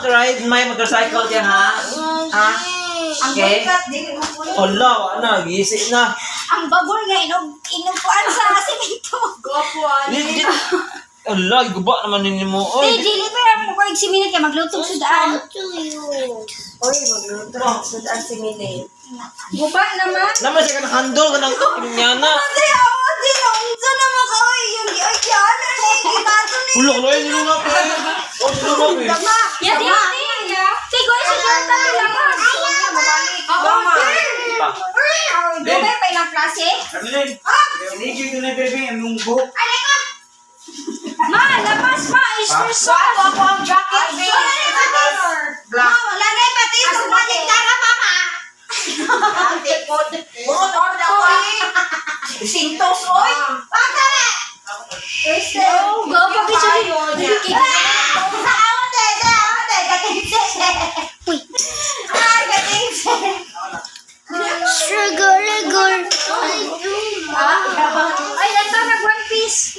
to ride my motorcycle diyan ha? Ha? Okay? Hala, ano, gising na. Ang bagol nga, inupuan sa simento. Hala, guba naman ninyo mo. Oy, Dili pa mo ko simento kay maglutog sa daan. Oy, maglutong. Sudan si Mili. Guba naman. naman siya ka handle ka ng pinyana. Ate, ate, unsa na makaway yung giagyan na gitato ni. Hulok, loy, nilunga pa. Oh, nilunga pa. Ya, di. Tigo sa kwarta nila ka. Mama. Dugay pa ilang klase? Ma, labas ma, isperso. Ako ang jacket, Ma, wala na yung pati sa balik tara, mama. Sintos, oy. Pagkala. Oh, gapa ka Sugar, Ay, ito nag One Piece.